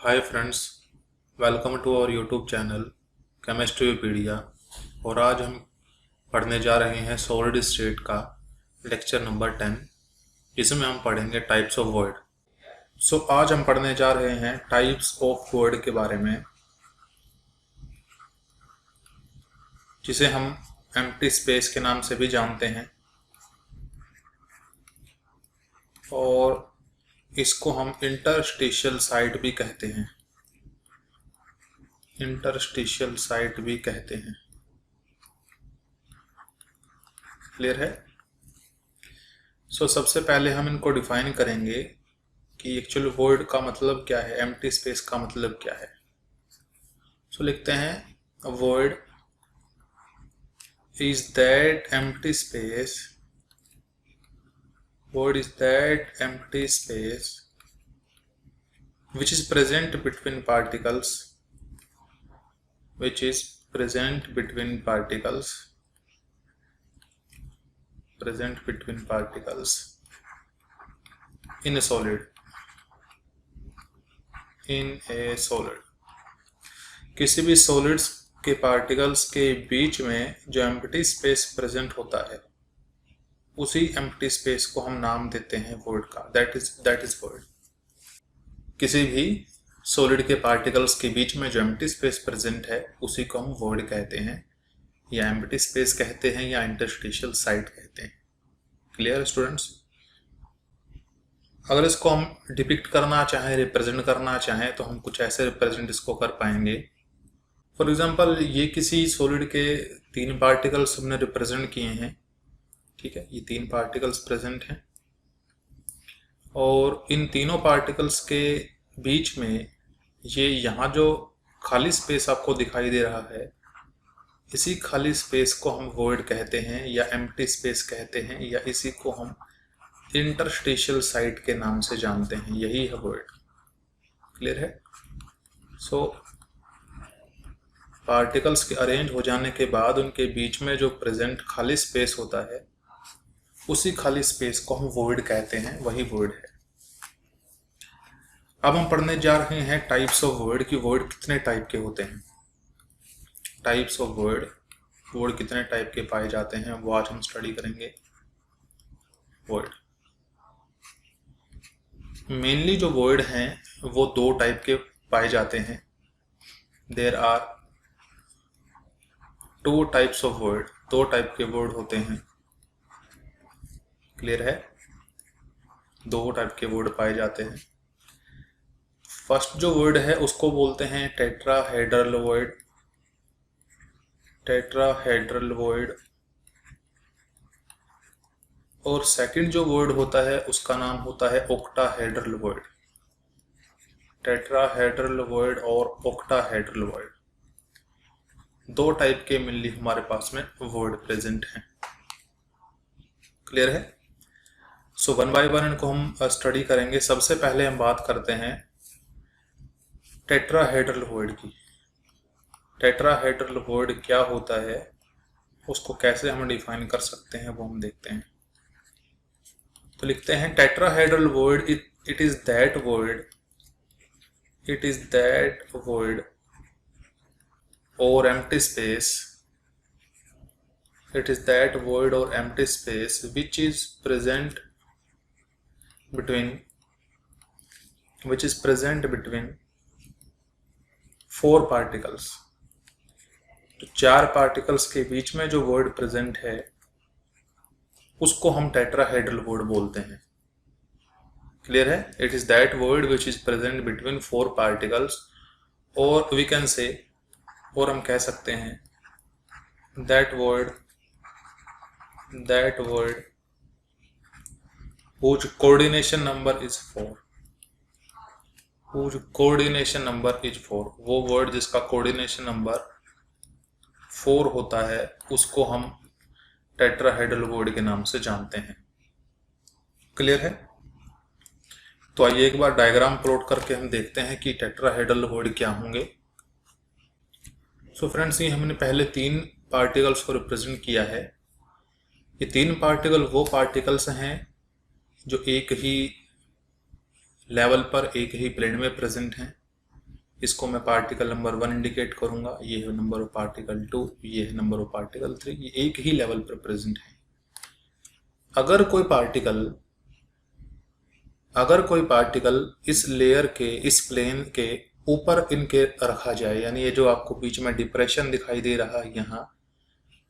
Hi friends, welcome to our YouTube channel Chemistrypedia. और आज हम पढ़ने जा रहे हैं सॉलिड स्टेट का लेक्चर नंबर 10, जिसमें हम पढ़ेंगे टाइप्स ऑफ वॉइड। आज हम पढ़ने जा रहे हैं टाइप्स ऑफ वॉइड के बारे में, जिसे हम एम्प्टी स्पेस के नाम से भी जानते हैं, और इसको हम इंटरस्टिशियल साइट भी कहते हैं। इंटरस्टिशियल साइट भी कहते हैं। क्लियर है? सबसे पहले हम इनको डिफाइन करेंगे कि एक्चुअल वॉइड का मतलब क्या है, एम्प्टी स्पेस का मतलब क्या है। लिखते हैं void is that empty space void is that empty space which is present between particles in a solid किसी भी सॉलिड्स के पार्टिकल्स के बीच में जो एम्प्टी स्पेस प्रेजेंट होता है, उसी एम्प्टी स्पेस को हम नाम देते हैं वॉइड का। That is void. किसी भी सॉलिड के पार्टिकल्स के बीच में जो एम्प्टी स्पेस प्रेजेंट है, उसी को हम वॉइड कहते हैं, या एम्प्टी स्पेस कहते हैं, या इंटरस्टिशियल साइट कहते हैं। Clear students? अगर इसको हम डिपिक्ट करना चाहें, रिप्रेजेंट करना चाहें, तो हम कुछ ऐसे रिप्रेजेंट इसको कर पाएंगे। फॉर एग्जाम्पल, ये किसी सॉलिड के 3 पार्टिकल्स हमने रिप्रेजेंट किए हैं। ठीक है, ये 3 पार्टिकल्स प्रेजेंट हैं, और इन तीनों पार्टिकल्स के बीच में ये यहाँ जो खाली स्पेस आपको दिखाई दे रहा है, इसी खाली स्पेस को हम वॉइड कहते हैं, या एम्प्टी स्पेस कहते हैं, या इसी को हम इंटरस्टिशियल साइट के नाम से जानते हैं। यही है वॉइड। क्लियर है? पार्टिकल्स के अरेंज हो जाने के बाद उनके बीच में जो प्रेजेंट खाली स्पेस होता है, उसी खाली स्पेस को हम वॉइड कहते हैं। वही वॉइड है। अब हम पढ़ने जा रहे हैं टाइप्स ऑफ वॉइड की वॉइड कितने टाइप के होते हैं। टाइप्स ऑफ वॉइड कितने टाइप के पाए जाते हैं, वो आज हम स्टडी करेंगे। वॉइड मेनली जो वॉइड हैं वो 2 टाइप के पाए जाते हैं। There are 2 types of void. 2 type के वॉइड होते हैं। क्लियर है? 2 टाइप के वॉइड पाए जाते हैं। फर्स्ट जो वॉइड है उसको बोलते हैं टेट्राहेड्रल वॉइड। Tetrahedral void. और सेकंड जो वॉइड होता है उसका नाम होता है ऑक्टाहेड्रल वॉइड। टेट्राहेड्रल वॉइड और ऑक्टाहेड्रल वॉइड, 2 टाइप के मेनली हमारे पास में वॉइड प्रेजेंट हैं। क्लियर है? वन बाय वन इनको हम स्टडी करेंगे। सबसे पहले हम बात करते हैं टेट्राहेड्रल वॉइड की। टेट्राहेड्रल वॉइड क्या होता है, उसको कैसे हम डिफाइन कर सकते हैं, वो हम देखते हैं। तो लिखते हैं tetrahedral void, it is that void or empty space which is present between 4 particles। तो 4 पार्टिकल्स के बीच में जो वॉइड प्रेजेंट है, उसको हम टेट्राहेड्रल वॉइड बोलते हैं। क्लियर है? It is that void which is present between 4 particles, और वी कैन से, और हम कह सकते हैं that void whose coordination number is 4। वो वर्ड जिसका कोऑर्डिनेशन नंबर 4 होता है, उसको हम टेट्राहेड्रल वॉइड के नाम से जानते हैं। क्लियर है? तो आइए एक बार डायग्राम प्लॉट करके हम देखते हैं कि टेट्राहेड्रल वॉइड क्या होंगे। फ्रेंड्स, ये हमने पहले 3 पार्टिकल्स को रिप्रेजेंट किया है। ये 3 पार्टिकल वो पार्टिकल्स हैं जो एक ही लेवल पर, एक ही प्लेन में प्रेजेंट हैं। इसको मैं पार्टिकल नंबर 1 इंडिकेट करूंगा, ये है नंबर ऑफ पार्टिकल 2, ये है नंबर ऑफ पार्टिकल 3, ये एक ही लेवल पर प्रेजेंट है। अगर कोई पार्टिकल इस लेयर के, इस प्लेन के ऊपर इनके रखा जाए, यानी ये जो आपको बीच में डिप्रेशन दिखाई दे रहा है यहाँ,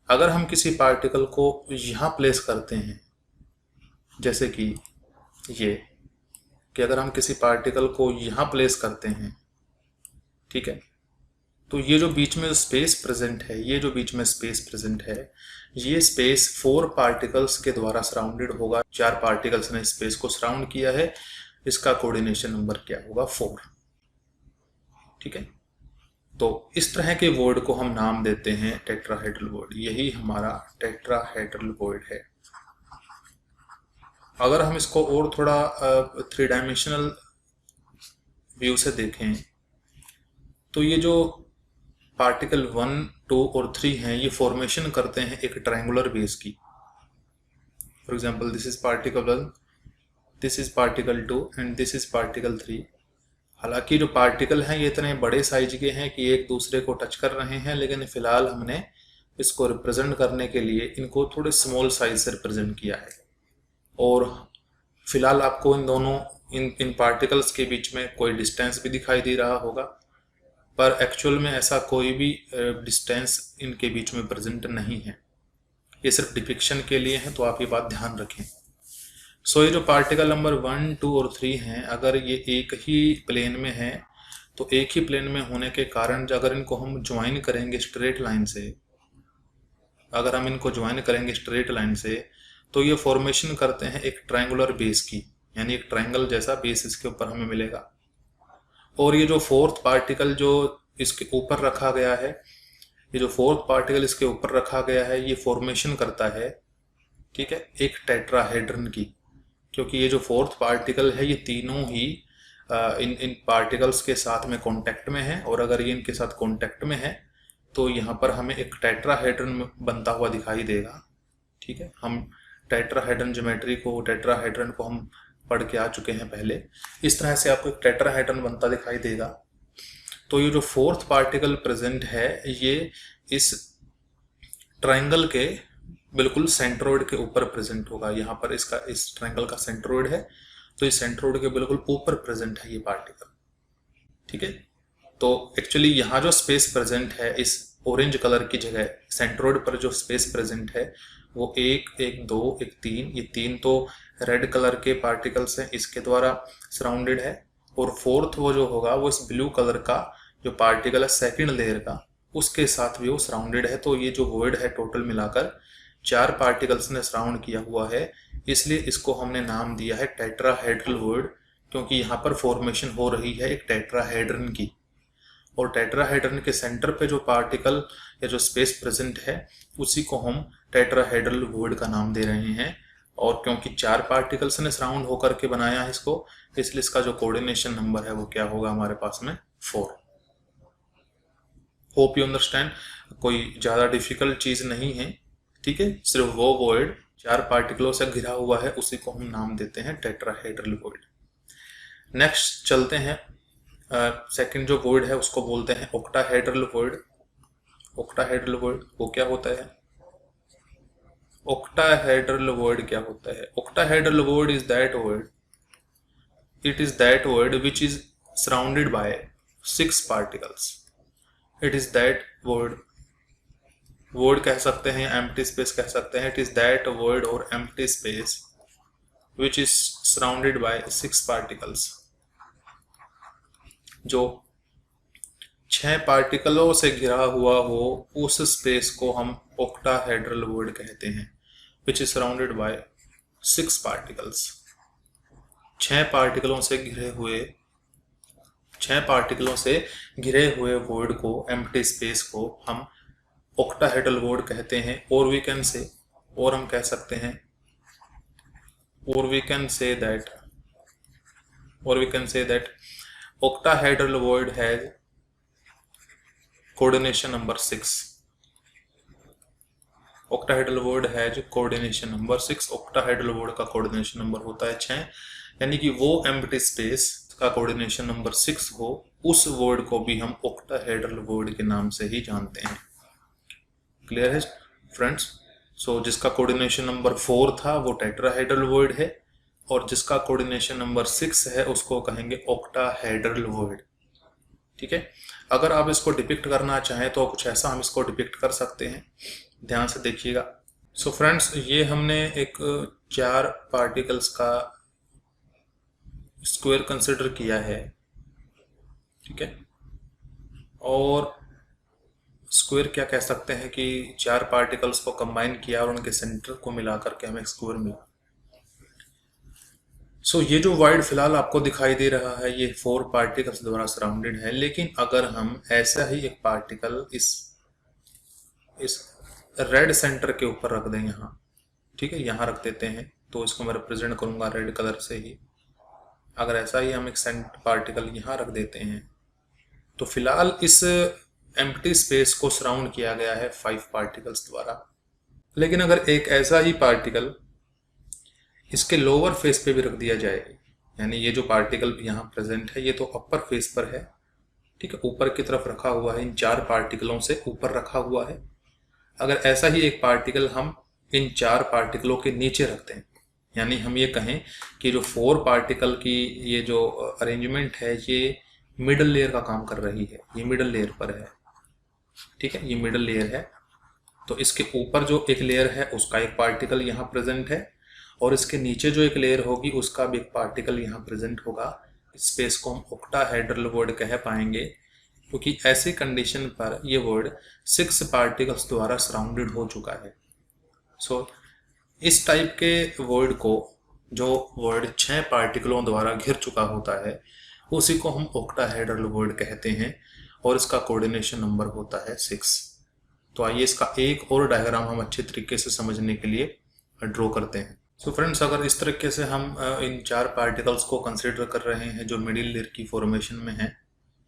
अगर हम किसी पार्टिकल को यहाँ प्लेस करते हैं, जैसे कि ये, कि अगर हम किसी पार्टिकल को यहाँ प्लेस करते हैं, ठीक है, तो ये जो बीच में स्पेस प्रेजेंट है, ये जो बीच में स्पेस प्रेजेंट है, ये स्पेस 4 पार्टिकल्स के द्वारा सराउंडेड होगा। 4 पार्टिकल्स ने स्पेस को सराउंड किया है, इसका कोऑर्डिनेशन नंबर क्या होगा? 4। ठीक है, तो इस तरह के वॉइड को हम नाम देते हैं टेट्राहेड्रल वॉइड। यही हमारा टेट्राहेड्रल वॉइड है। अगर हम इसको और थोड़ा 3 डायमेंशनल व्यू से देखें, तो ये जो पार्टिकल 1, 2 और 3 हैं, ये फॉर्मेशन करते हैं एक ट्रायंगुलर बेस की। For example, this is particle 1, this is particle 2 and this is particle 3। हालांकि जो पार्टिकल हैं ये इतने बड़े साइज के हैं कि एक दूसरे को टच कर रहे हैं, लेकिन फिलहाल हमने इसको रिप्रेजेंट करने के लिए इनको थोड़े स्मॉल साइज से रिप्रेजेंट किया है। और फिलहाल आपको इन दोनों इन पार्टिकल्स के बीच में कोई डिस्टेंस भी दिखाई दे रहा होगा, पर एक्चुअल में ऐसा कोई भी डिस्टेंस इनके बीच में प्रेजेंट नहीं है। ये सिर्फ डिपिक्शन के लिए है, तो आप ये बात ध्यान रखें। सो ये जो पार्टिकल नंबर 1, 2 और 3 हैं, अगर ये एक ही प्लेन में है, तो एक ही प्लेन में होने के कारण अगर इनको हम ज्वाइन करेंगे स्ट्रेट लाइन से, अगर हम इनको ज्वाइन करेंगे स्ट्रेट लाइन से, तो ये फॉर्मेशन करते हैं एक ट्रायंगुलर बेस की, यानी एक ट्रायंगल जैसा बेस इसके ऊपर हमें मिलेगा। और ये जो 4th पार्टिकल जो इसके ऊपर रखा गया है, ये जो 4th पार्टिकल इसके ऊपर रखा गया है, ये फॉर्मेशन करता है, ठीक है, एक टेट्राहेड्रन की। क्योंकि ये जो 4th पार्टिकल है, ये तीनों ही इन पार्टिकल्स के साथ में कांटेक्ट में है, और अगर ये इनके साथ कांटेक्ट में है तो यहाँ पर हमें एक टेट्राहेड्रन बनता हुआ दिखाई देगा। ठीक है, हम टेट्राहेड्रन ज्योमेट्री को, टेट्राहेड्रन को हम पढ़ के आ चुके हैं पहले। इस तरह से आपको एक टेट्राहेड्रन बनता दिखाई देगा। तो ये जो 4th पार्टिकल प्रेजेंट है, ये इस ट्रायंगल के बिल्कुल सेंट्रोइड के ऊपर प्रेजेंट होगा। यहाँ पर इसका, इस ट्रायंगल का सेंट्रोइड है, तो इस सेंट्रोइड के बिल्कुल ऊपर प्रेजेंट है ये पार्टिकल। ठीक है, तो एक्चुअली यहाँ जो स्पेस प्रेजेंट है, इस ऑरेंज कलर की जगह सेंट्रोइड पर जो स्पेस प्रेजेंट है, वो 1, 1, 2, 1, 3, ये 3 तो रेड कलर के पार्टिकल्स हैं, इसके द्वारा सराउंडेड है। और 4th वो जो होगा, वो इस ब्लू कलर का जो पार्टिकल है सेकंड लेयर का, उसके साथ भी वो सराउंडेड है। तो ये जो वॉइड है टोटल मिलाकर 4 पार्टिकल्स ने सराउंड किया हुआ है, इसलिए इसको हमने नाम दिया है टेट्राहेड्रल वॉइड, क्योंकि यहाँ पर फॉर्मेशन हो रही है एक टेट्राहेड्रन की। और टेट्राहेड्रन के सेंटर पे जो पार्टिकल या जो स्पेस प्रेजेंट है, उसी को हम टेट्राहेड्रल वॉइड का नाम दे रहे हैं। और क्योंकि 4 पार्टिकल्स ने सराउंड होकर के बनाया है इसको, इसलिए इसका जो कोऑर्डिनेशन नंबर है वो क्या होगा हमारे पास में? 4। Hope you understand. कोई ज्यादा डिफिकल्ट चीज नहीं है, ठीक है, सिर्फ वो वॉइड 4 पार्टिकलों से घिरा हुआ है, उसी को हम नाम देते हैं टेट्राहेड्रल वॉइड। नेक्स्ट चलते हैं, सेकंड जो वॉइड है उसको बोलते हैं ऑक्टाहेड्रल वॉइड। ऑक्टाहेड्रल वॉइड वो क्या होता है? ऑक्टाहेड्रल वॉइड क्या होता है? Octahedral void is that void, it is that void which is surrounded by 6 particles. It is that void, void कह सकते हैं, empty space कह सकते हैं। It is that void or empty space which is surrounded by 6 particles. जो 6 पार्टिकलों से घिरा हुआ हो, उस स्पेस को हम ऑक्टाहेड्रल वॉइड कहते हैं, which is surrounded by 6 particles. 6 पार्टिकलों से घिरे हुए वॉइड को, एम्प्टी स्पेस को हम ऑक्टाहेड्रल वॉइड कहते हैं। और वी कैन से, और हम कह सकते हैं, और we can say that octahedral void has coordination number 6. octahedral void has coordination number 6. octahedral void का coordination number होता है 6, यानी कि वो एम्प्टी स्पेस का कोऑर्डिनेशन नंबर 6 हो, उस वर्ड को भी हम ऑक्टाहेड्रल वर्ड के नाम से ही जानते हैं। क्लियर है फ्रेंड्स? सो जिसका कोऑर्डिनेशन नंबर 4 था वो टेट्राहेड्रल वर्ड है, और जिसका कोऑर्डिनेशन नंबर 6 है उसको कहेंगे ऑक्टाहेड्रल वर्ड। ठीक है, अगर आप इसको डिपिक्ट करना चाहें तो कुछ ऐसा हम इसको डिपिक्ट कर सकते हैं, ध्यान से देखिएगा। सो फ्रेंड्स, ये हमने एक 4 पार्टिकल्स का स्क्वायर कंसिडर किया है। ठीक है, और स्क्वायर क्या कह सकते हैं कि 4 पार्टिकल्स को कंबाइन किया और उनके सेंटर को मिला करके हमें स्क्वायर मिला। सो ये जो वाइड फिलहाल आपको दिखाई दे रहा है ये 4 पार्टिकल्स द्वारा सराउंडेड है, लेकिन अगर हम ऐसा ही एक पार्टिकल इस रेड सेंटर के ऊपर रख दें यहाँ, ठीक है, यहाँ रख देते हैं, तो इसको मैं रिप्रेजेंट करूंगा रेड कलर से ही। अगर ऐसा ही हम एक पार्टिकल यहाँ रख देते हैं तो फिलहाल इस एम्प्टी स्पेस को सराउंड किया गया है 5 पार्टिकल्स द्वारा। लेकिन अगर एक ऐसा ही पार्टिकल इसके लोअर फेस पे भी रख दिया जाए, यानी ये जो पार्टिकल यहाँ प्रेजेंट है ये तो अपर फेस पर है, ठीक है, ऊपर की तरफ रखा हुआ है, इन 4 पार्टिकलों से ऊपर रखा हुआ है। अगर ऐसा ही एक पार्टिकल हम इन 4 पार्टिकलों के नीचे रखते हैं, यानी हम ये कहें कि जो 4 पार्टिकल की ये जो अरेंजमेंट है ये मिडल लेयर का काम कर रही है, ये मिडल लेयर पर है, ठीक है, ये मिडल लेयर है, तो इसके ऊपर जो एक लेयर है उसका एक पार्टिकल यहाँ प्रेजेंट है, और इसके नीचे जो एक लेयर होगी उसका भी एक पार्टिकल यहाँ प्रेजेंट होगा। इस स्पेस को हम ऑक्टाहेड्रल वर्ड कह पाएंगे, क्योंकि ऐसी कंडीशन पर ये वर्ड 6 पार्टिकल्स द्वारा सराउंडेड हो चुका है। सो इस टाइप के वर्ड को, जो वर्ड 6 पार्टिकलों द्वारा घिर चुका होता है, उसी को हम ऑक्टाहेड्रल वर्ड कहते हैं, और इसका कोऑर्डिनेशन नंबर होता है 6। तो आइए इसका एक और डायग्राम हम अच्छे तरीके से समझने के लिए ड्रॉ करते हैं। सो फ्रेंड्स, अगर इस तरीके से हम इन 4 पार्टिकल्स को कंसीडर कर रहे हैं जो मिडिल लेयर की फॉर्मेशन में है,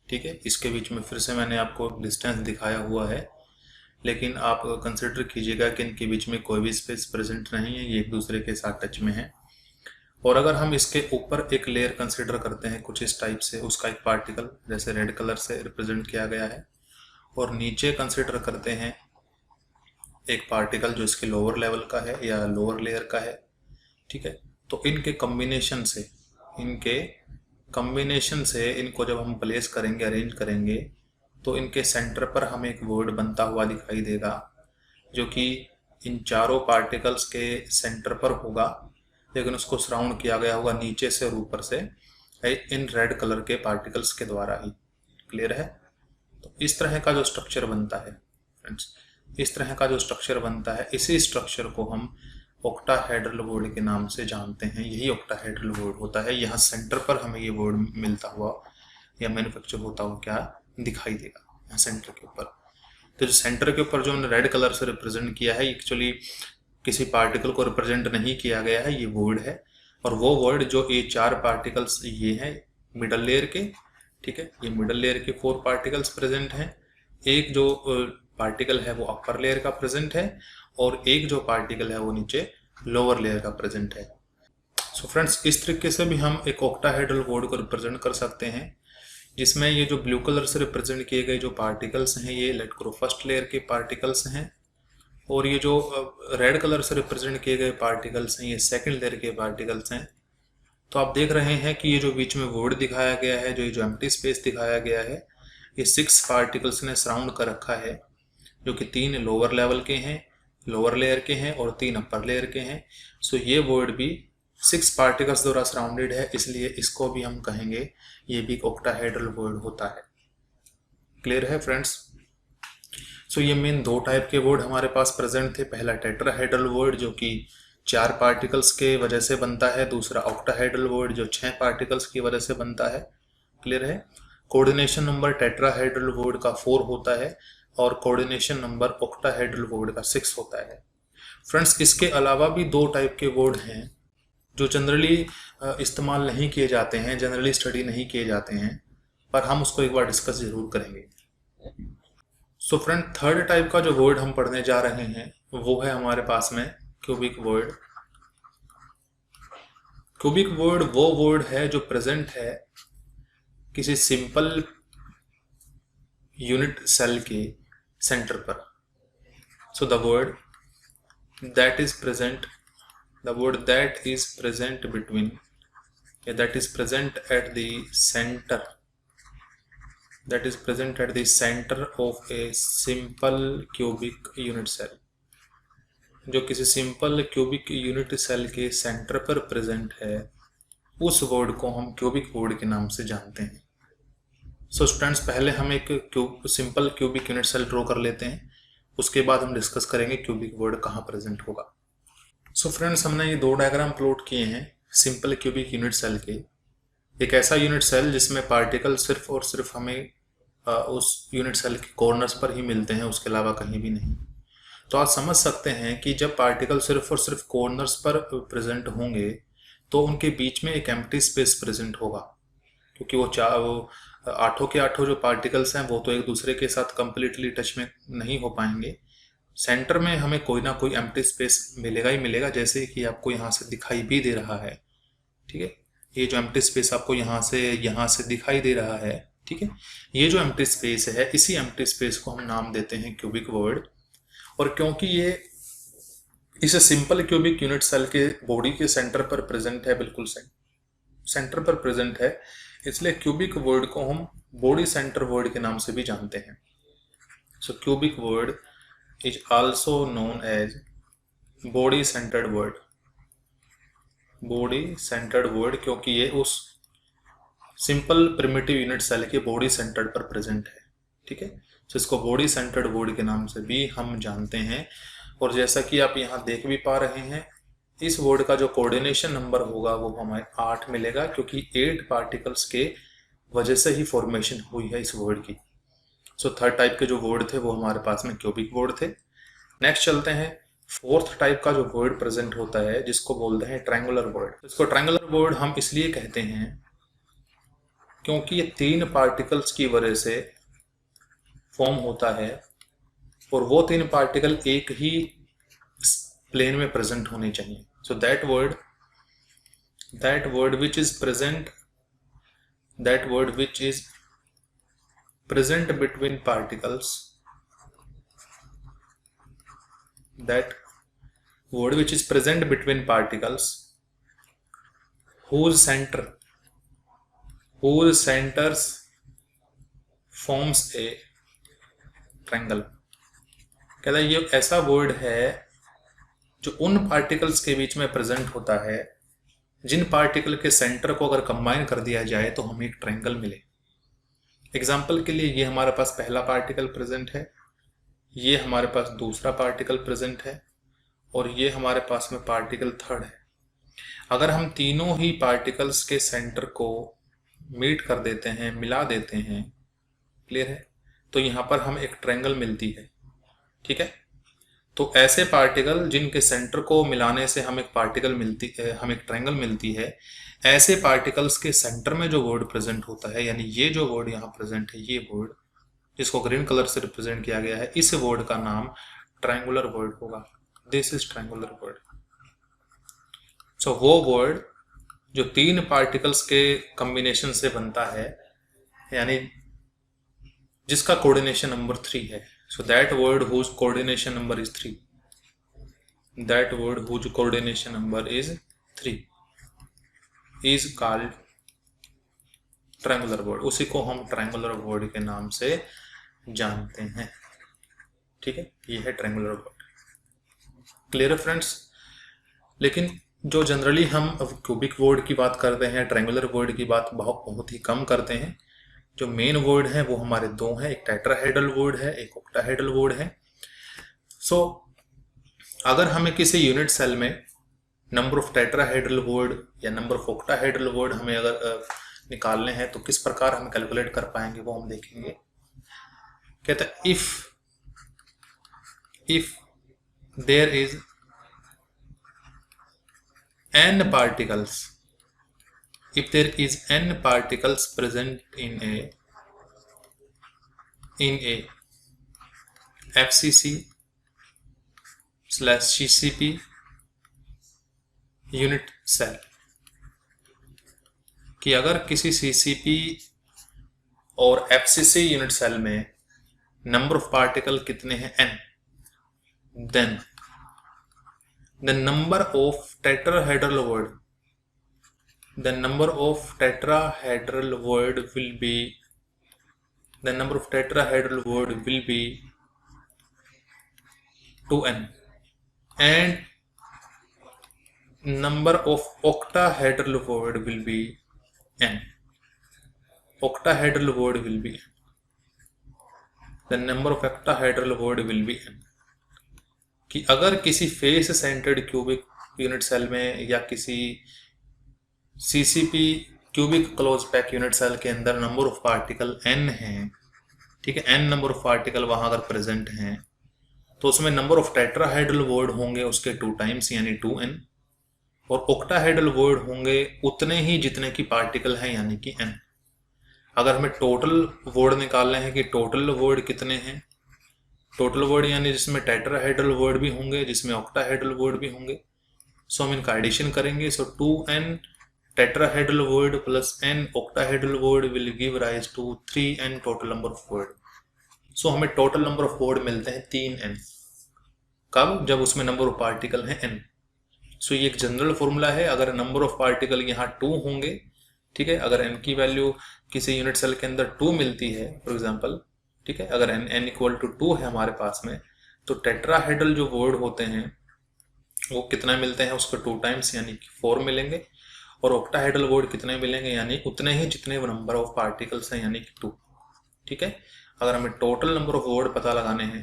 ठीक है, इसके बीच में फिर से मैंने आपको डिस्टेंस दिखाया हुआ है, लेकिन आप कंसीडर कीजिएगा कि इनके बीच में कोई भी स्पेस प्रेजेंट नहीं है, ये एक दूसरे के साथ टच में है। और अगर हम इसके ऊपर एक लेयर कंसीडर करते हैं कुछ इस टाइप से, उसका एक पार्टिकल जैसे रेड कलर से रिप्रेजेंट किया गया है, और नीचे कंसीडर करते हैं एक पार्टिकल जो इसके लोअर लेवल का है या लोअर लेयर का है, ठीक है, तो इनके कॉम्बिनेशन से इनको जब हम प्लेस करेंगे, अरेंज करेंगे, तो इनके सेंटर पर हमें एक वर्ड बनता हुआ दिखाई देगा, जो कि इन 4 पार्टिकल्स के सेंटर पर होगा, लेकिन उसको सराउंड किया गया होगा नीचे से और ऊपर से इन रेड कलर के पार्टिकल्स के द्वारा ही। क्लियर है? तो इस तरह का जो स्ट्रक्चर बनता है फ्रेंड्स, इस तरह का जो स्ट्रक्चर बनता है, इसी स्ट्रक्चर को हम ऑक्टाहेड्रल वर्ड के नाम से जानते हैं। यही ऑक्टाहेड्रल वर्ड होता है। यहाँ सेंटर पर हमें ये वर्ड मिलता हुआ या मैन्युफैक्चर होता हुआ क्या दिखाई देगा, यहाँ सेंटर के ऊपर। तो जो सेंटर के ऊपर जो हमने रेड कलर से रिप्रेजेंट किया है, एक्चुअली किसी पार्टिकल को रिप्रेजेंट नहीं किया गया है, ये वर्ड है। और वो वर्ड जो ये 4 पार्टिकल्स ये हैं मिडल लेयर के, ठीक है, ये मिडल लेयर के 4 पार्टिकल्स प्रेजेंट हैं। एक जो पार्टिकल है वो अपर लेयर का प्रेजेंट है, और एक जो पार्टिकल है वो नीचे लोअर लेयर का प्रेजेंट है। सो फ्रेंड्स, इस तरीके से भी हम एक ऑक्टाहेड्रल वर्ड को रिप्रेजेंट कर सकते हैं, जिसमें ये जो ब्लू कलर से रिप्रेजेंट किए गए जो पार्टिकल्स हैं ये लेट करो फर्स्ट लेयर के पार्टिकल्स हैं, और ये जो रेड कलर से रिप्रेजेंट किए गए पार्टिकल्स हैं ये सेकंड लेयर के पार्टिकल्स हैं। तो आप देख रहे हैं कि ये जो बीच में वर्ड दिखाया गया है, जो ये जो एम्प्टी स्पेस दिखाया गया है, ये 6 पार्टिकल्स ने सराउंड कर रखा है, जो कि 3 लोअर लेवल के हैं, लोअर लेयर के हैं, और 3 अपर लेयर के हैं। सो ये वर्ड भी 6 पार्टिकल्स द्वारा सराउंडेड है, इसलिए इसको भी हम कहेंगे ये भी ऑक्टाहेड्रल वर्ड होता है। क्लियर है फ्रेंड्स? सो ये मेन 2 टाइप के वर्ड हमारे पास प्रेजेंट थे। पहला टेट्राहेड्रल वर्ड जो कि 4 पार्टिकल्स के वजह से बनता है, दूसरा ऑक्टाहेड्रल वर्ड जो 6 पार्टिकल्स की वजह से बनता है। क्लियर है? कोऑर्डिनेशन नंबर टेट्राहेड्रल वर्ड का 4 होता है, और कोऑर्डिनेशन नंबर ऑक्टाहेड्रल वर्ड का 6 होता है। फ्रेंड्स, इसके अलावा भी 2 टाइप के वर्ड हैं जो जनरली इस्तेमाल नहीं किए जाते हैं, जनरली स्टडी नहीं किए जाते हैं, पर हम उसको एक बार डिस्कस जरूर करेंगे। सो फ्रेंड, थर्ड टाइप का जो वर्ड हम पढ़ने जा रहे हैं वो है हमारे पास में क्यूबिक वर्ड। क्यूबिक वर्ड वो वर्ड है जो प्रेजेंट है किसी सिंपल यूनिट सेल के सेंटर पर। So the word that is present between, that is present at the center of a simple cubic unit cell, जो किसी सिंपल क्यूबिक यूनिट सेल के सेंटर पर प्रेजेंट है, उस वर्ड को हम क्यूबिक वर्ड के नाम से जानते हैं। सो स्टूडेंट्स, पहले हम एक simple cubic unit cell draw कर लेते हैं, उसके बाद हम डिस्कस करेंगे क्यूबिक वर्ड कहाँ प्रेजेंट होगा। सो फ्रेंड्स, हमने ये दो डायग्राम प्लॉट किए हैं सिंपल क्यूबिक यूनिट सेल के। एक ऐसा यूनिट सेल जिसमें पार्टिकल सिर्फ और सिर्फ हमें उस यूनिट सेल के कॉर्नर्स पर ही मिलते हैं, उसके अलावा कहीं भी नहीं। तो आप समझ सकते हैं कि जब पार्टिकल सिर्फ और सिर्फ कॉर्नर्स पर प्रेजेंट होंगे तो उनके बीच में एक एम्प्टी स्पेस प्रेजेंट होगा, क्योंकि वो आठों के आठों जो पार्टिकल्स हैं वो तो एक दूसरे के साथ कंप्लीटली टच में नहीं हो पाएंगे। सेंटर में हमें कोई ना कोई एम्प्टी स्पेस मिलेगा ही मिलेगा, जैसे कि आपको यहाँ से दिखाई भी दे रहा है। ठीक है, ये जो एम्प्टी स्पेस आपको यहाँ से दिखाई दे रहा है, ठीक है, ये जो एम्प्टी स्पेस है, इसी एम्प्टी स्पेस को हम नाम देते हैं क्यूबिक वर्ड। और क्योंकि ये इस सिंपल क्यूबिक यूनिट सेल के बॉडी के सेंटर पर प्रेजेंट है, बिल्कुल सेंटर पर प्रेजेंट है, इसलिए क्यूबिक वर्ड को हम बॉडी सेंटर वर्ड के नाम से भी जानते हैं। So cubic void is also known as body centred void, क्योंकि ये उस सिंपल प्रिमिटिव यूनिट सेल के बॉडी सेंटर्ड पर प्रेजेंट है। ठीक है, तो इसको बॉडी सेंटर्ड वर्ड के नाम से भी हम जानते हैं। और जैसा कि आप यहाँ देख भी पा रहे हैं, इस वर्ड का जो कोऑर्डिनेशन नंबर होगा वो हमें 8 मिलेगा, क्योंकि 8 पार्टिकल्स के वजह से ही फॉर्मेशन हुई है इस वर्ड की। सो थर्ड टाइप के जो वर्ड थे वो हमारे पास में क्यूबिक वर्ड थे। नेक्स्ट चलते हैं, फोर्थ टाइप का जो वर्ड प्रेजेंट होता है जिसको बोलते हैं ट्रायंगुलर वर्ड। इसको ट्रायंगुलर वर्ड हम इसलिए कहते हैं क्योंकि ये 3 पार्टिकल्स की वजह से फॉर्म होता है, और वो 3 पार्टिकल एक ही प्लेन में प्रेजेंट होने चाहिए। So that word which is present between particles, whose centers forms a triangle। कहता है ये ऐसा वर्ड है जो उन पार्टिकल्स के बीच में प्रेजेंट होता है जिन पार्टिकल के सेंटर को अगर कंबाइन कर दिया जाए तो हमें एक ट्रायंगल मिले। एग्जाम्पल के लिए, ये हमारे पास पहला पार्टिकल प्रेजेंट है, ये हमारे पास दूसरा पार्टिकल प्रेजेंट है, और ये हमारे पास में पार्टिकल थर्ड है। अगर हम तीनों ही पार्टिकल्स के सेंटर को मीट कर देते हैं, मिला देते हैं, क्लियर है, तो यहाँ पर हमें एक ट्रायंगल मिलती है। ठीक है, तो ऐसे पार्टिकल जिनके सेंटर को मिलाने से हम एक ट्रायंगल मिलती है, ऐसे पार्टिकल्स के सेंटर में जो वर्ड प्रेजेंट होता है, यानी ये जो वर्ड यहाँ प्रेजेंट है, ये वर्ड जिसको ग्रीन कलर से रिप्रेजेंट किया गया है, इस वर्ड का नाम ट्रायंगुलर वर्ड होगा। This is triangular void. So वो वर्ड जो 3 पार्टिकल्स के कॉम्बिनेशन से बनता है, यानी जिसका कोऑर्डिनेशन नंबर 3 है। So that word whose coordination number is 3 is called triangular word। उसी को हम triangular word के नाम से जानते हैं। ठीक है, ये है triangular word। क्लियर है फ्रेंड्स? लेकिन जो जनरली हम क्यूबिक वर्ड की बात करते हैं, ट्रायंगुलर वर्ड की बात बहुत ही कम करते हैं। जो मेन वर्ड है वो हमारे 2 हैं, एक टेट्राहेड्रल वर्ड है, एक ऑक्टाहेड्रल वर्ड है। सो अगर हमें किसी यूनिट सेल में नंबर ऑफ टेट्राहेड्रल वर्ड या नंबर ऑफ ऑक्टाहेड्रल वर्ड हमें अगर निकालने हैं तो किस प्रकार हम कैलकुलेट कर पाएंगे वो हम देखेंगे। कहता है if there is n particles present in a FCC/CCP unit cell, कि अगर किसी CCP और FCC यूनिट सेल में नंबर ऑफ पार्टिकल कितने हैं, n, then the number of tetrahedral void, the number of tetrahedral word will be, the number of tetrahedral word will be 2n, and number of octahedral word will be n. Octahedral word will be n. The number of octahedral word will be n. कि अगर किसी face centred cubic unit cell में या किसी CCP cubic close pack unit cell के अंदर number of particle n हैं, ठीक है, n नंबर ऑफ पार्टिकल वहां अगर प्रेजेंट हैं तो उसमें नंबर ऑफ टेट्राहेड्रल वर्ड होंगे उसके 2 टाइम्स यानी 2n, और ऑक्टाहेड्रल वर्ड होंगे उतने ही जितने की पार्टिकल हैं यानी कि n। अगर हमें टोटल वर्ड निकालने हैं कि टोटल वर्ड कितने हैं, टोटल वर्ड यानी जिसमें टेट्राहेड्रल वर्ड भी होंगे जिसमें ऑक्टाहेड्रल वर्ड भी होंगे, सो हम इनका एडिशन करेंगे। सो 2n tetrahedral word plus n octahedral word will give rise to 3n total number of word। सो हमें टोटल नंबर ऑफ वर्ड मिलते हैं 3n, कब, जब उसमें नंबर ऑफ पार्टिकल हैं n। सो ये एक जनरल फॉर्मूला है। अगर नंबर ऑफ पार्टिकल यहाँ 2 होंगे, ठीक है, अगर n की वैल्यू किसी यूनिट सेल के अंदर 2 मिलती है फॉर एग्जांपल, ठीक है, अगर n इक्वल टू 2 है हमारे पास में, तो टेट्राहेड्रल जो वर्ड होते हैं वो कितना मिलते हैं, उसको 2 टाइम्स यानी कि 4 मिलेंगे, और ऑक्टाहेड्रल वर्ड कितने मिलेंगे यानी उतने ही जितने नंबर ऑफ पार्टिकल्स हैं यानी कि 2, ठीक है। अगर हमें टोटल नंबर ऑफ वर्ड पता लगाने हैं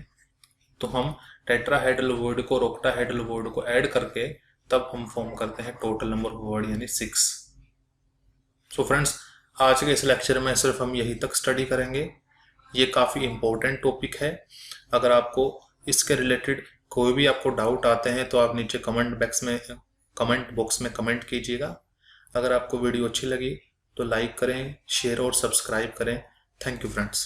तो हम टेट्राहेड्रल वर्ड को और ऑक्टाहेड्रल वर्ड को ऐड करके तब हम फॉर्म करते हैं टोटल नंबर ऑफ वर्ड यानी 6। सो फ्रेंड्स, आज के इस लेक्चर में सिर्फ हम यही तक स्टडी करेंगे। ये काफ़ी इंपॉर्टेंट टॉपिक है। अगर आपको इसके रिलेटेड कोई भी आपको डाउट आते हैं तो आप नीचे कमेंट बॉक्स में कमेंट कीजिएगा। अगर आपको वीडियो अच्छी लगी तो लाइक करें, शेयर और सब्सक्राइब करें। Thank you friends.